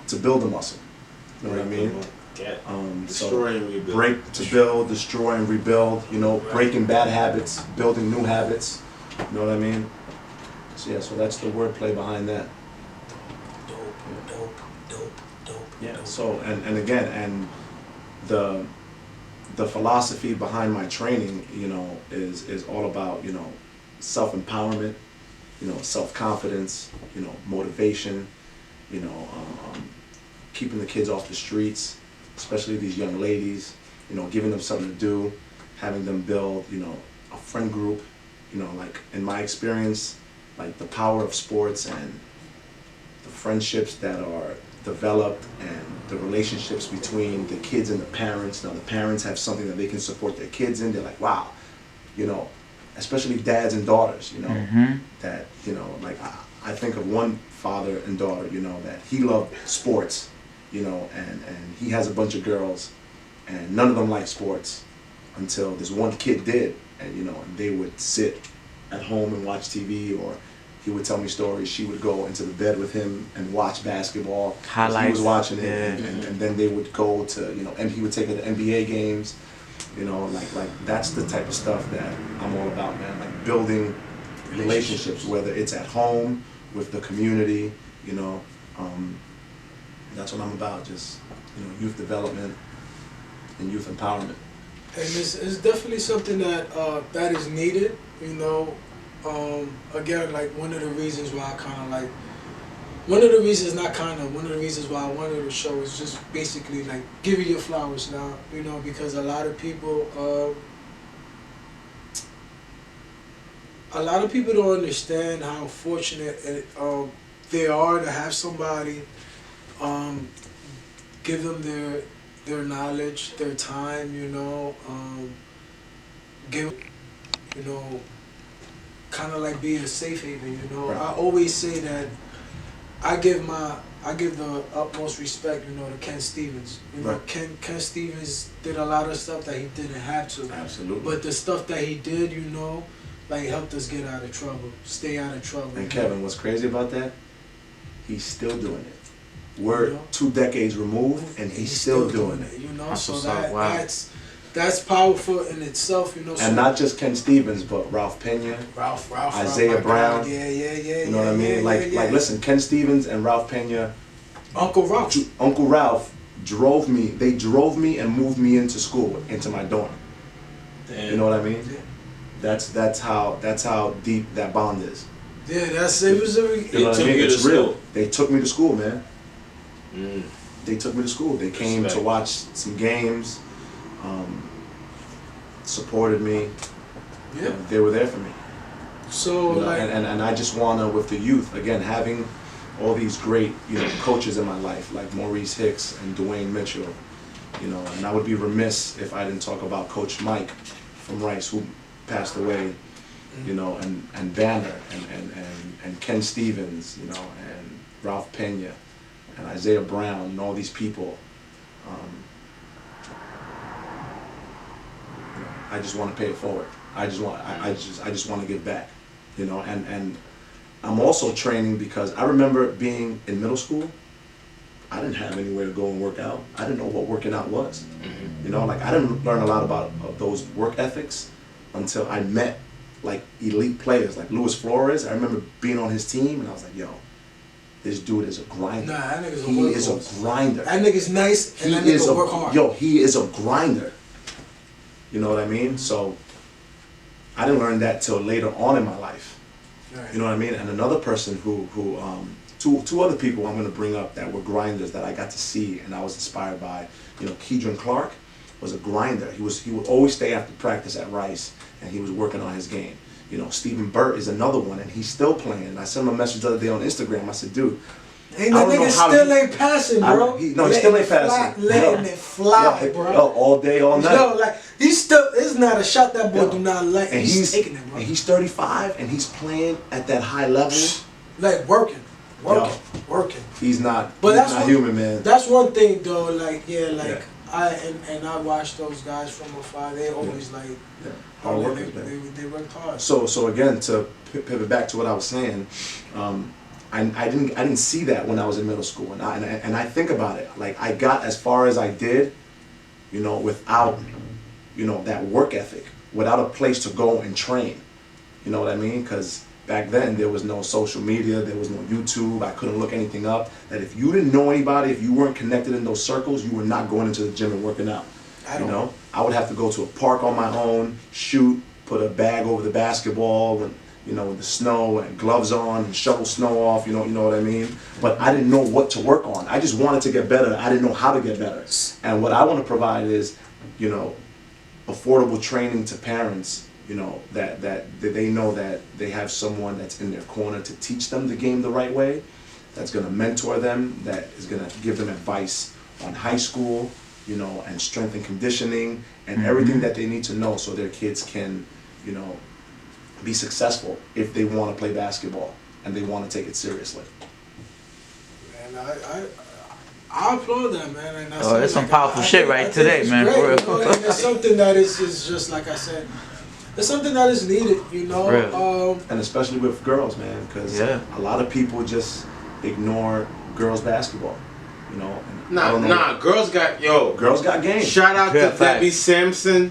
to build the muscle. You know what I mean? Destroy and rebuild. Break to build, destroy and rebuild, you know, breaking bad habits, building new habits. You know what I mean? So yeah, so that's the wordplay behind that. Dope. Yeah. So and again, and the philosophy behind my training, you know, is all about, you know, self-empowerment, you know, self-confidence, you know, motivation, you know, keeping the kids off the streets, especially these young ladies, you know, giving them something to do, having them build, you know, a friend group. You know, like in my experience, like the power of sports and the friendships that are developed and the relationships between the kids and the parents. Now the parents have something that they can support their kids in. They're like, wow, you know, especially dads and daughters, you know, that, you know, like I think of one father and daughter, you know, that he loved sports, you know, and he has a bunch of girls and none of them like sports until this one kid did. And, you know, they would sit at home and watch TV, or he would tell me stories. She would go into the bed with him and watch basketball. Highlights. He was watching it, and then they would go to, you know, and he would take her to NBA games. You know, like that's the type of stuff that I'm all about, man. Like building relationships, whether it's at home, with the community, you know. That's what I'm about, just, you know, youth development and youth empowerment. And it's definitely something that that is needed, you know. Again, like one of the reasons why one of the reasons why I wanted the show is just basically like give you your flowers now, you know, because a lot of people don't understand how fortunate they are to have somebody give them their knowledge, their time, you know, give, you know, kind of like be a safe haven, you know. Right. I always say that I give the utmost respect, you know, to Ken Stevens. You know, Ken Stevens did a lot of stuff that he didn't have to. Absolutely. But the stuff that he did, you know, like helped us get out of trouble, stay out of trouble. And Kevin, what's crazy about that? He's still doing it. We're 2 decades removed, and he's still doing it. You know, so that's powerful in itself. You know, and not just Ken Stevens, but Ralph Pena, Isaiah Brown. Yeah. You know what I mean? Like, listen, Ken Stevens and Ralph Pena. Uncle Ralph drove me. They drove me and moved me into school, into my dorm. Damn. You know what I mean? Yeah. That's how deep that bond is. Yeah, it was a. You know what I mean? It's real. They took me to school, man. They took me to school. They came to watch some games, supported me. Yeah. They were there for me. So, you know, and I just wanna, with the youth, again, having all these great, you know, coaches in my life, like Maurice Hicks and Dwayne Mitchell, you know, and I would be remiss if I didn't talk about Coach Mike from Rice, who passed away, you know, and Banner, and Ken Stevens, you know, and Ralph Pena, and Isaiah Brown, and all these people. You know, I just want to pay it forward. I just want to give back, you know, and I'm also training because I remember being in middle school. I didn't have anywhere to go and work out. I didn't know what working out was. You know, like I didn't learn a lot about those work ethics until I met like elite players like Luis Flores. I remember being on his team and I was like, yo, this dude is a grinder. Nah, that nigga's a He workhorse. is a grinder. That nigga's nice, and that nigga work hard. Yo, he is a grinder. You know what I mean? So I didn't learn that till later on in my life. Right. You know what I mean? And another person who two other people I'm gonna bring up that were grinders that I got to see and I was inspired by. You know, Keedron Clark was a grinder. He would always stay after practice at Rice and he was working on his game. You know, Stephen Burt is another one and he's still playing. And I sent him a message the other day on Instagram. I said, dude, ain't that nigga still ain't passing, bro. He still ain't passing. Letting it fly, bro. Yo, all day, all night. Yo, like, he's still, it's not a shot that boy do not let. And he's taking it, bro. And he's 35 and he's playing at that high level. Like, working. He's not, but he's not human, man. That's one thing, though, like, I watch those guys from afar. They always like, hard workers, man. They worked hard. So again, to pivot back to what I was saying, I didn't see that when I was in middle school, and I think about it, like I got as far as I did, you know, without, you know, that work ethic, without a place to go and train. You know what I mean? Because back then there was no social media, there was no YouTube, I couldn't look anything up. That if you didn't know anybody, if you weren't connected in those circles, you were not going into the gym and working out. You know, I would have to go to a park on my own, shoot, put a bag over the basketball, when, you know, with the snow and gloves on and shovel snow off, you know what I mean? But I didn't know what to work on. I just wanted to get better. I didn't know how to get better. And what I want to provide is, you know, affordable training to parents, you know, that they know that they have someone that's in their corner to teach them the game the right way, that's going to mentor them, that is going to give them advice on high school, you know, and strength and conditioning and everything that they need to know so their kids can, you know, be successful if they want to play basketball and they want to take it seriously. Man, I applaud that, man. And that's some powerful shit right today, man. For real. You know, and it's something that is just like I said. It's something that is needed, you know. And especially with girls, man, because a lot of people just ignore girls basketball, you know. Girls got game. Shout out to Debbie Sampson.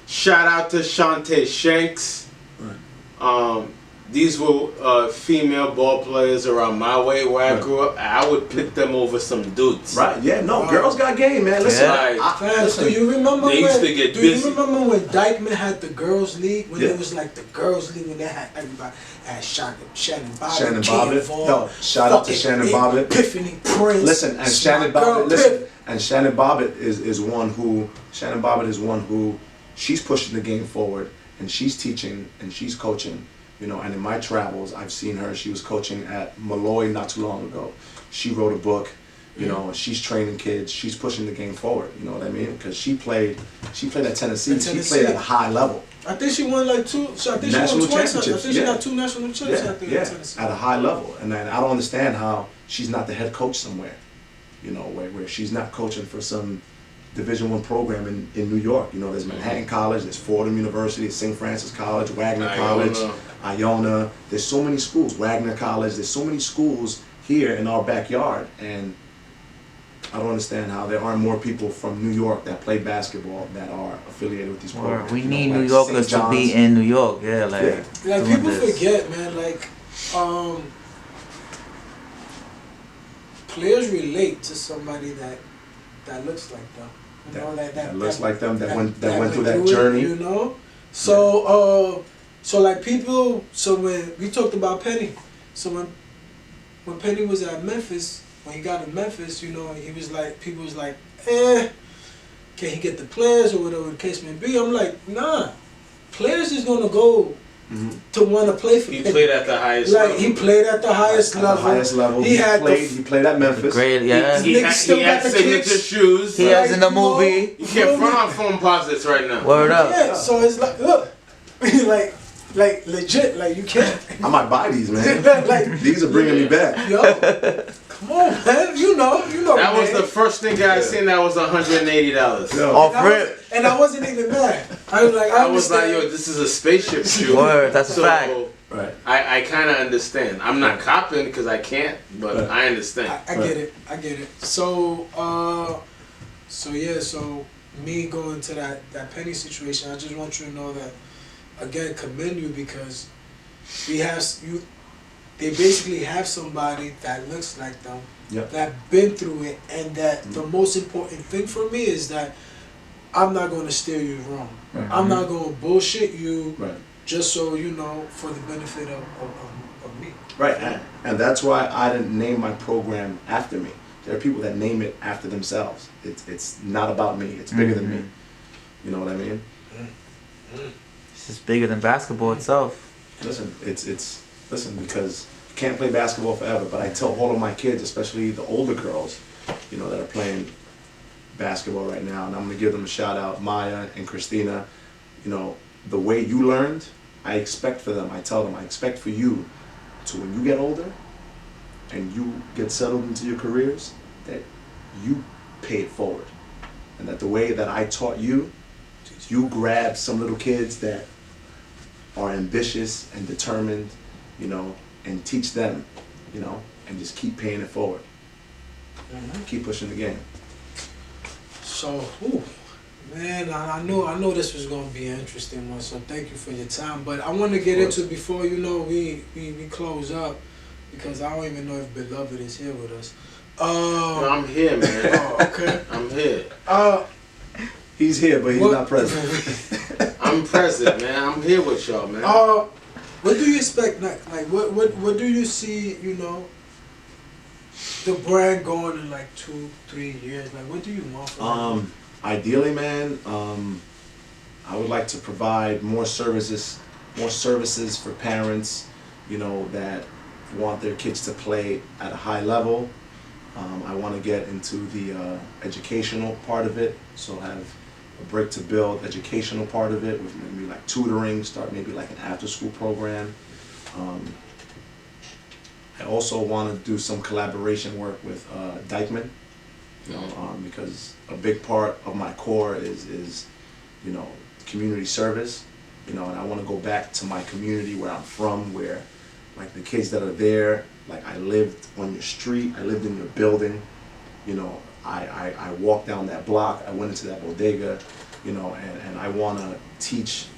Shout out to Shantae Shanks. Right. These were female ball players around my way where I grew up. I would pick them over some dudes. Right? Yeah. No, girls got game, man. Listen, do you remember they used to get busy. Do you remember when Dykeman had the girls league? When it was like the girls league when they had everybody had Shannon Bobbitt. No, shout out to Shannon Bobbitt. Epiphany Prince. Listen, and Shannon Bobbitt. Listen, and Shannon Bobbitt is one who she's pushing the game forward and she's teaching and she's coaching. You know, and in my travels, I've seen her. She was coaching at Malloy not too long ago. She wrote a book. You know, she's training kids. She's pushing the game forward. You know what I mean? Because she played at Tennessee. She played at a high level. I think she won like two. I think national she won twice. championships. I think she got 2 national championships. I think at Tennessee. At a high level. And then I don't understand how she's not the head coach somewhere. You know, where she's not coaching for some Division I program in New York. You know, there's Manhattan College, there's Fordham University, St. Francis College, Wagner College, Iona. There's so many schools, Wagner College. There's so many schools here in our backyard, and I don't understand how there aren't more people from New York that play basketball that are affiliated with these programs. We need New Yorkers to be in New York, like people forget, man, like players relate to somebody that looks like them. You know, that looks like them, that went through that journey. You know? So so like people, so when we talked about Penny, so when Penny was at Memphis, when he got to Memphis, you know, he was like, people was like, can he get the players or whatever the case may be? I'm like, nah, players is gonna go to want to play for. He played at the highest level. He played at the highest level. He played at Memphis. Great, yeah. He had signature shoes. He has in the movie. You can't front on phone posits right now. Word up. Yeah, so it's like, look, like legit, like you can't. I might buy these, man. Like, these are bringing me back. Yo, come on, man. You know. That was the first thing I seen. That was $180. Off rip. And I wasn't even mad. I was like, yo, this is a spaceship shoe. Word, that's a fact. Right. I kind of understand. I'm not copping because I can't, but I understand. I get it. So, so me going to that Penny situation, I just want you to know that, again, commend you because we have they basically have somebody that looks like them, Yep. that been through it, and that the most important thing for me is that I'm not going to steer you wrong. Right. I'm not going to bullshit you Right. just so you know for the benefit of me. Right, and that's why I didn't name my program after me. There are people that name it after themselves. It's not about me. It's bigger than me. You know what I mean? It's just bigger than basketball itself. Listen, listen, because you can't play basketball forever, but I tell all of my kids, especially the older girls, you know, that are playing basketball right now, and I'm gonna give them a shout out, Maya and Christina. You know, the way you learned, I expect for them, I tell them, I expect for you to, when you get older and you get settled into your careers, that you pay it forward. And that the way that I taught you, you grab some little kids that are ambitious and determined, you know, and teach them, you know, and just keep paying it forward. Keep pushing the game. So, man, I know this was gonna be an interesting one. So thank you for your time. But I want to get into before you know we close up, because I don't even know if Beloved is here with us. No, I'm here, man. Oh, okay. I'm here. He's here, but he's not present. I'm present, man. I'm here with y'all, man. What do you expect next? Like, what do you see? You know, the brand going in like 2-3 years. Like, what do you want from it? Ideally, man, I would like to provide more services for parents, you know, that want their kids to play at a high level. I want to get into the educational part of it, so have a brick to build educational part of it with maybe like tutoring, start maybe like an after school program. I also want to do some collaboration work with Dykeman, you know, because a big part of my core is you know, community service, you know, and I want to go back to my community where I'm from, where like the kids that are there, like I lived on your street, I lived in your building, you know, I walked down that block, I went into that bodega, you know, and I want to teach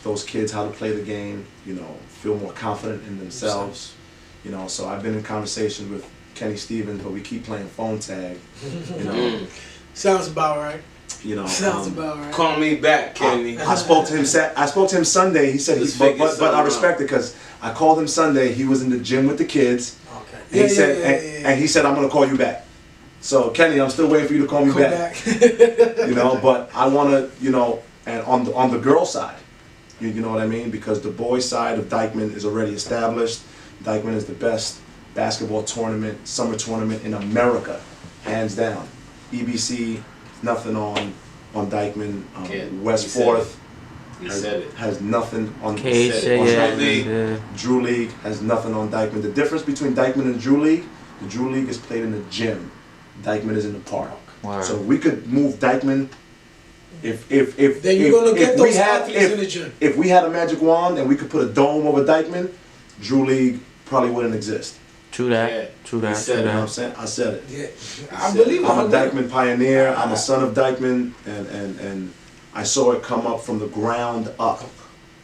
those kids how to play the game, you know, feel more confident in themselves, you know. So I've been in conversation with Kenny Stevens, but we keep playing phone tag, you know. Sounds about right. You know, Sounds about right. Call me back, Kenny. I spoke to him. I spoke to him Sunday. He said, but I respect it because I called him Sunday. He was in the gym with the kids. Okay. And he said, and he said, I'm gonna call you back. So Kenny, I'm still waiting for you to call me back. You know, but I wanna, you know, and on the girl side, you know what I mean, because the boy side of Dykeman is already established. Dykeman is the best basketball tournament, summer tournament in America, hands down. EBC, nothing on Dykeman. West Fourth has nothing on Drew League. Drew League has nothing on Dykeman. The difference between Dykeman and Drew League, the Drew League is played in the gym. Dykeman is in the park. Wow. So we could move Dykeman if then you're gonna get those athletes in the gym. If we had a magic wand and we could put a dome over Dykeman, Drew League probably wouldn't exist. True that. Yeah. True that. You know what I'm saying? I said it. Yeah. I believe I'm a Dykeman pioneer. I'm a son of Dykeman, and I saw it come up from the ground up.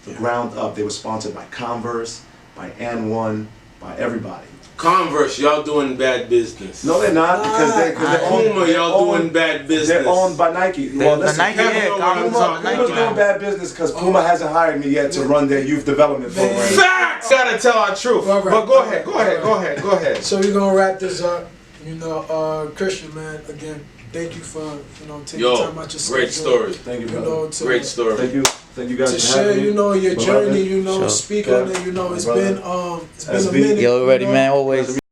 The ground up. They were sponsored by Converse, by N1, by everybody. Converse, y'all doing bad business. No, they're not, because they're owned. Y'all doing bad business. They're owned by Nike. Well, listen, Nike, Puma's doing bad business because Puma hasn't hired me yet to run their youth development program. Facts! Gotta tell our truth. But go ahead. So we're gonna wrap this up. You know, Christian, man, again, thank you for, you know, taking time out your schedule. Great story. Thank you, you brother. know, Great story. Thank you guys to for share, having me. you know, your journey, you know, Sure. speak on it, you know, it's been a SB. minute. Yo, ready, you know? man, always.